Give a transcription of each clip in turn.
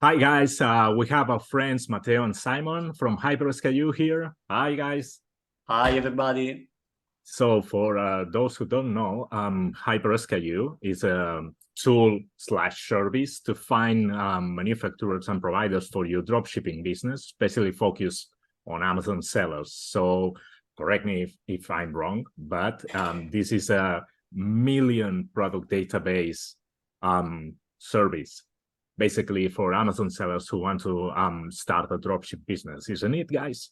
Hi guys, we have our friends Matteo and Simon from HyperSKU here. Hi guys. Hi everybody. So for those who don't know, HyperSKU is a tool/service to find manufacturers and providers for your dropshipping business, especially focused on Amazon sellers. So correct me if I'm wrong, but this is a million product database service, basically for Amazon sellers who want to start a dropship business, isn't it, guys?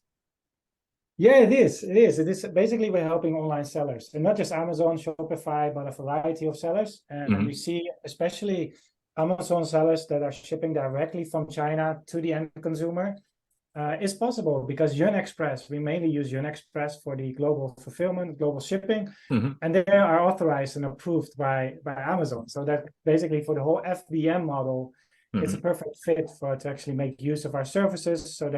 Yeah, it is. It is basically we're helping online sellers, and not just Amazon, Shopify, but a variety of sellers. And we see especially Amazon sellers that are shipping directly from China to the end consumer. Is possible because Yun Express, we mainly use Yun Express for the global fulfillment, global shipping, and they are authorized and approved by Amazon. So that basically for the whole FBM model, it's a perfect fit to actually make use of our services. So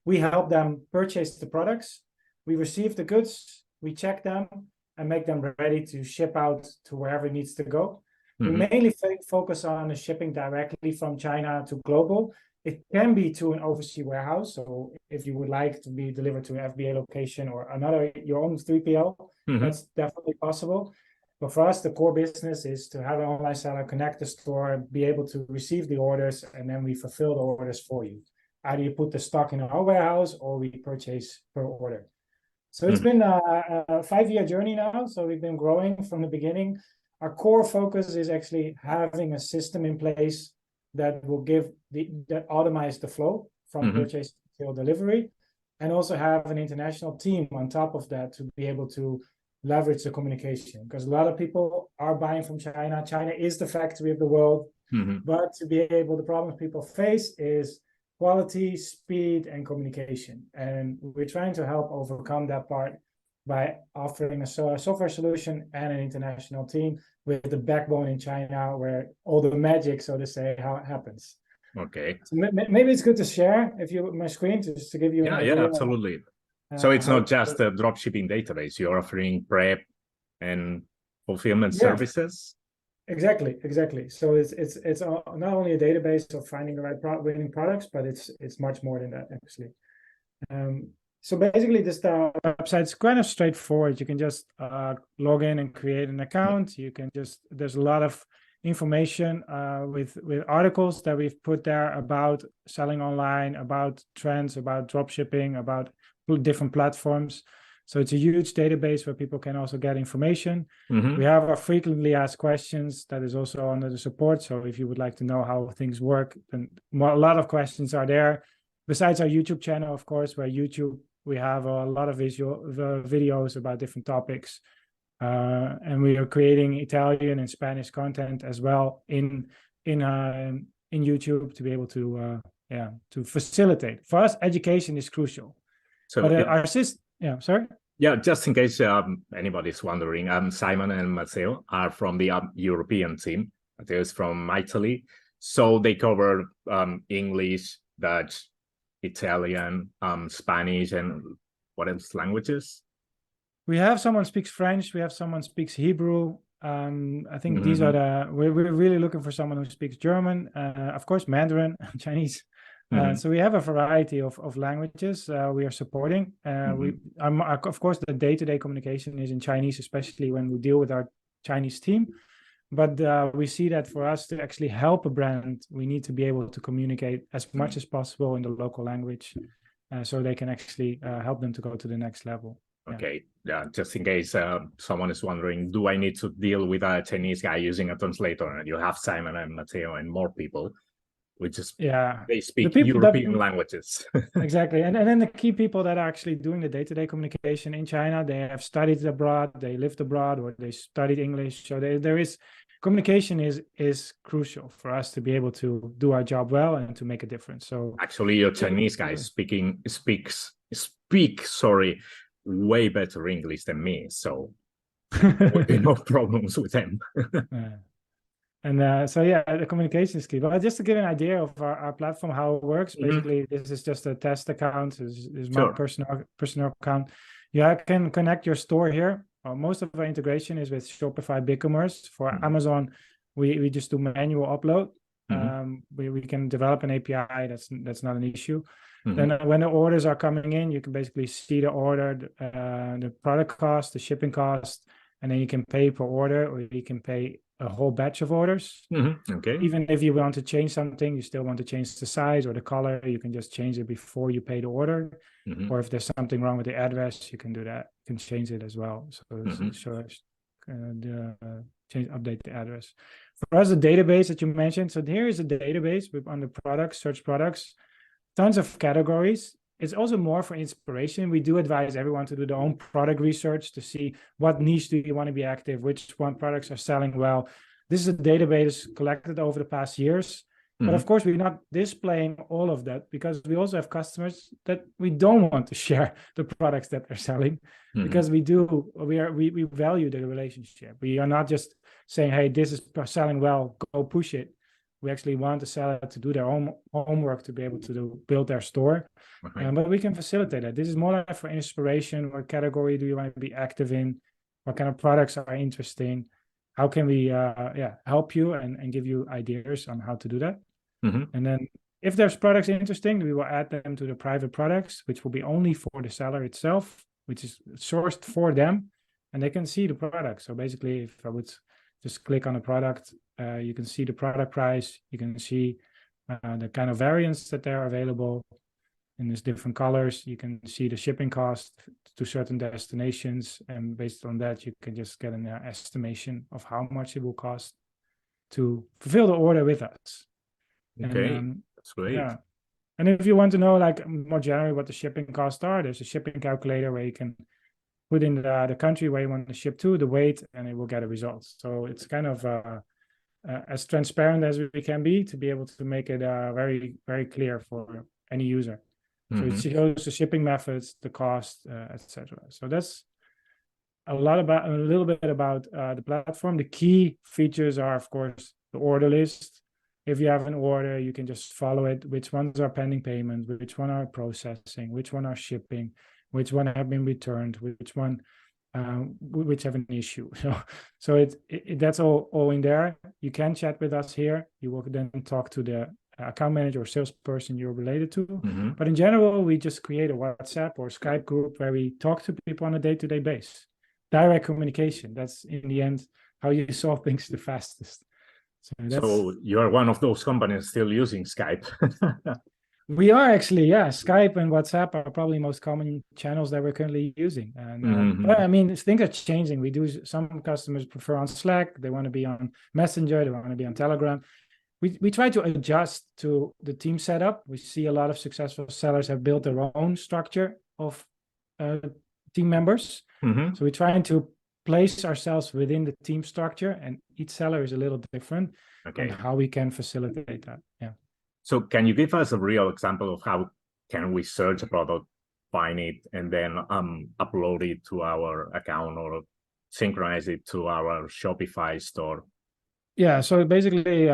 we help them purchase the products, we receive the goods, we check them, and make them ready to ship out to wherever it needs to go. We mainly focus on the shipping directly from China to global. It can be to an overseas warehouse. So if you would like to be delivered to an FBA location or your own 3PL, that's definitely possible. But for us, the core business is to have an online seller connect the store, be able to receive the orders, and then we fulfill the orders for you. Either you put the stock in our warehouse or we purchase per order. So it's been a 5-year journey now. So we've been growing from the beginning. Our core focus is actually having a system in place that will that automize the flow from purchase till delivery, and also have an international team on top of that to be able to leverage the communication, because a lot of people are buying from China. China is the factory of the world, but the problems people face is quality, speed, and communication. And we're trying to help overcome that part by offering a software solution and an international team with the backbone in China, where all the magic, so to say, how it happens. Okay. So maybe it's good to share my screen just to give you an idea. Yeah, absolutely. So it's not just a dropshipping database. You're offering prep and fulfillment services. Exactly. So it's not only a database of finding the right winning products, but it's much more than that actually. So basically, this website's kind of straightforward. You can just log in and create an account. You can there's a lot of information with articles that we've put there about selling online, about trends, about dropshipping, about different platforms. So it's a huge database where people can also get information. We have our frequently asked questions that is also under the support. So if you would like to know how things work, then a lot of questions are there. Besides our YouTube channel, of course, where we have a lot of videos about different topics. And we are creating Italian and Spanish content as well in YouTube to be able to facilitate. For us, education is crucial. So our system, sorry. Yeah, just in case anybody's wondering, Simon and Matteo are from the European team. Matteo is from Italy, so they cover English, Dutch, Italian, Spanish, and what else languages? We have someone speaks French. We have someone speaks Hebrew. I think these are we're really looking for someone who speaks German, of course, Mandarin, Chinese. So we have a variety of languages we are supporting. Of course, the day-to-day communication is in Chinese, especially when we deal with our Chinese team. But we see that for us to actually help a brand, we need to be able to communicate as much as possible in the local language, so they can actually help them to go to the next level. Okay, just in case someone is wondering, do I need to deal with a Chinese guy using a translator? And you have Simon and Matteo and more people, which is they speak European languages. Exactly, and then the key people that are actually doing the day-to-day communication in China, they have studied abroad, they lived abroad, or they studied English. So there is communication is crucial for us to be able to do our job well and to make a difference. So actually, your Chinese guy speaks way better English than me, so there would be no problems with them. And so the communication is key. But just to give an idea of our platform, how it works, basically this is just a test account. This is my personal account. You can connect your store here. Most of our integration is with Shopify BigCommerce. For Amazon, we just do manual upload. We can develop an API. That's not an issue. Then when the orders are coming in, you can basically see the order, the product cost, the shipping cost, and then you can pay per order, or you can pay a whole batch of orders. Okay. Even if you want to change something, you still want to change the size or the color, you can just change it before you pay the order. Or if there's something wrong with the address, you can do that. You can change it as well. So update the address. For us, the database that you mentioned. So here is a database on the products, search products, tons of categories. It's also more for inspiration. We do advise everyone to do their own product research to see what niche do you want to be active, which one products are selling well. This is a database collected over the past years. But of course, we're not displaying all of that because we also have customers that we don't want to share the products that they're selling because we value the relationship. We are not just saying, hey, this is selling well, go push it. We actually want the seller to do their own homework to be able to build their store. But we can facilitate that. This is more like for inspiration. What category do you want to be active in? What kind of products are interesting? How can we help you and give you ideas on how to do that? And then if there's products interesting, we will add them to the private products, which will be only for the seller itself, which is sourced for them, and they can see the product. So basically, if I would just click on a product, you can see the product price, you can see the kind of variants that are available in these different colors. You can see the shipping cost to certain destinations, and based on that, you can just get an estimation of how much it will cost to fulfill the order with us. Okay, that's great. Yeah. And if you want to know, like more generally, what the shipping costs are, there's a shipping calculator where you can put in the country where you want to ship to, the weight, and it will get a result. So it's kind of as transparent as we can be to be able to make it very, very clear for any user. So it shows the shipping methods, the cost, etc. So that's a little bit about the platform. The key features are, of course, the order list. If you have an order, you can just follow it. Which ones are pending payment? Which one are processing? Which one are shipping? Which one have been returned? Which one which have an issue? So that's all in there. You can chat with us here. You will then talk to the account manager or salesperson you're related to. But in general, we just create a WhatsApp or Skype group where we talk to people on a day-to-day basis. Direct communication. That's in the end how you solve things the fastest. So you're one of those companies still using Skype. We are actually, yeah. Skype and WhatsApp are probably the most common channels that we're currently using. And but I mean, things are changing. Some customers prefer on Slack. They want to be on Messenger. They want to be on Telegram. We try to adjust to the team setup. We see a lot of successful sellers have built their own structure of team members. So we're trying to place ourselves within the team structure, and each seller is a little different. Okay. And how we can facilitate that. Yeah. So can you give us a real example of how can we search a product, find it, and then upload it to our account or synchronize it to our Shopify store? Yeah. So basically,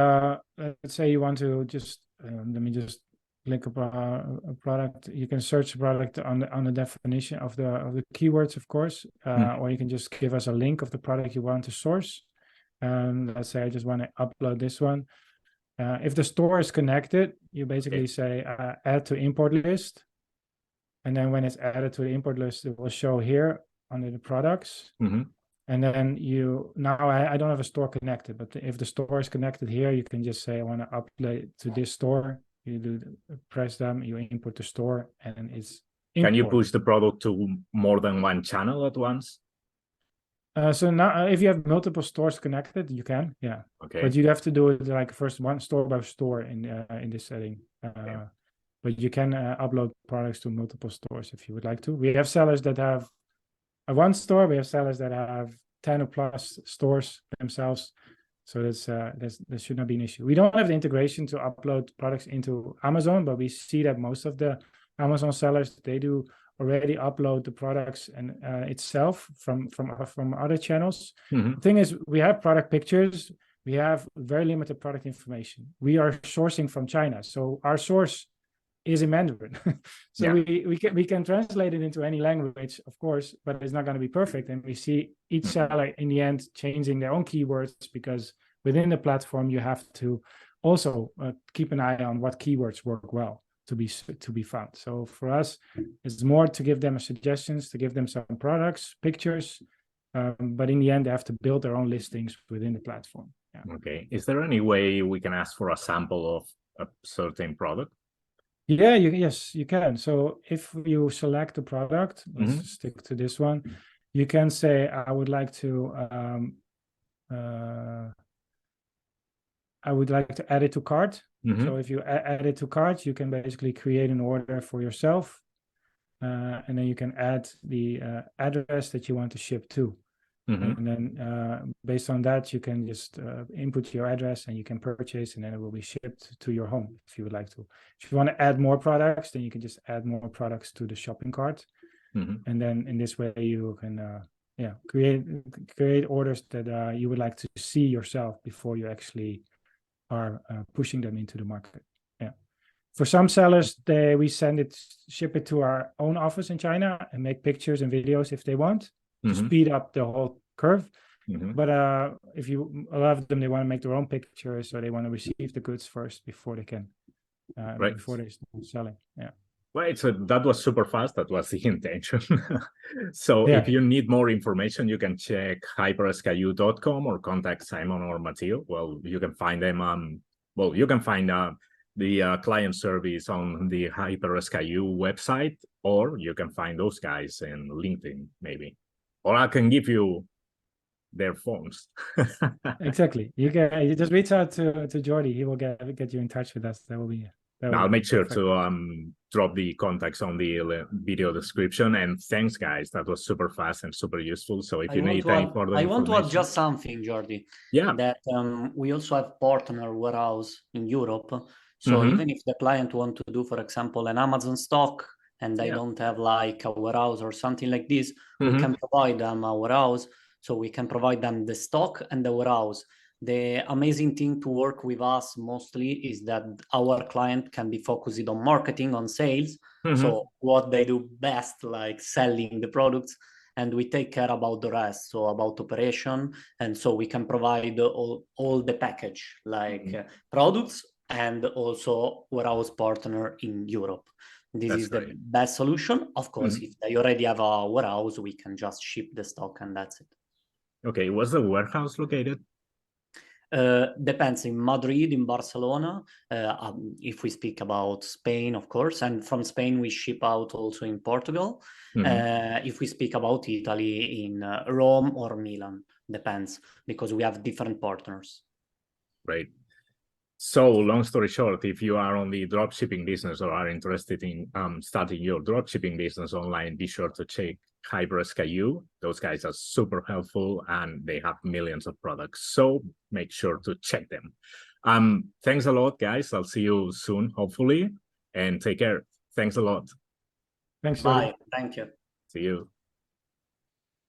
let's say you want to just let me just click a product. You can search a product on the definition of the keywords, of course, or you can just give us a link of the product you want to source. Let's say I just want to upload this one. If the store is connected, you basically say add to import list. And then when it's added to the import list, it will show here under the products. And then I don't have a store connected, but if the store is connected here, you can just say I want to upload to this store. You press them, you import the store, and it's imported. Can you push the product to more than one channel at once? So now, if you have multiple stores connected, you can, yeah. Okay. But you have to do it like first one store by store in this setting. But you can upload products to multiple stores if you would like to. We have sellers that have one store. We have sellers that have 10 or plus stores themselves. So that should not be an issue. We don't have the integration to upload products into Amazon, but we see that most of the Amazon sellers, they do already upload the products and itself from other channels. The thing is, we have product pictures. We have very limited product information. We are sourcing from China, so our source is in Mandarin. So we can translate it into any language, of course, but it's not going to be perfect. And we see each seller in the end changing their own keywords, because within the platform you have to also keep an eye on what keywords work well to be found. So for us, it's more to give them suggestions, to give them some products, pictures, but in the end, they have to build their own listings within the platform. Yeah. Okay. Is there any way we can ask for a sample of a certain product? Yeah, yes, you can. So if you select a product, let's stick to this one, you can say, I would like to add it to cart. So if you add it to cart, you can basically create an order for yourself. And then you can add the address that you want to ship to. And then based on that, you can just input your address and you can purchase, and then it will be shipped to your home if you would like to. If you want to add more products, then you can just add more products to the shopping cart. And then in this way, you can create orders that you would like to see yourself before you actually are pushing them into the market. Yeah. For some sellers, we ship it to our own office in China and make pictures and videos if they want to speed up the whole curve. But if a lot of them, they want to make their own pictures, so they want to receive the goods first before they can, before they start selling. Yeah. Well, that was super fast. That was the intention. So if you need more information, you can check hypersku.com or contact Simon or Matteo. Well, you can find them. You can find the client service on the HyperSKU website, or you can find those guys in LinkedIn, maybe. Or I can give you their phones. Exactly. You just reach out to Jordi. He will get you in touch with us. I'll make sure to drop the contacts on the video description. And thanks, guys. That was super fast and super useful. So if you need any further information, I want to add just something, Jordi. Yeah. That we also have partner warehouse in Europe. So even if the client want to do, for example, an Amazon stock and they don't have like a warehouse or something like this, we can provide them a warehouse. So we can provide them the stock and the warehouse. The amazing thing to work with us mostly is that our client can be focused on marketing, on sales. So what they do best, like selling the products, and we take care about the rest, so about operation. And so we can provide all the package, like products and also warehouse partner in Europe. This is the best solution. Of course, if they already have a warehouse, we can just ship the stock and that's it. Okay, where's the warehouse located? Depends, in Madrid, in Barcelona, if we speak about Spain, of course, and from Spain we ship out also in Portugal. If we speak about Italy, in Rome or Milan, depends, because we have different partners. Right. So long story short, if you are on the dropshipping business or are interested in starting your dropshipping business online, be sure to check HyperSKU. Those guys are super helpful and they have millions of products. So make sure to check them. Thanks a lot, guys. I'll see you soon, hopefully, and take care. Thanks a lot. Thanks. Bye. Thank you. See you.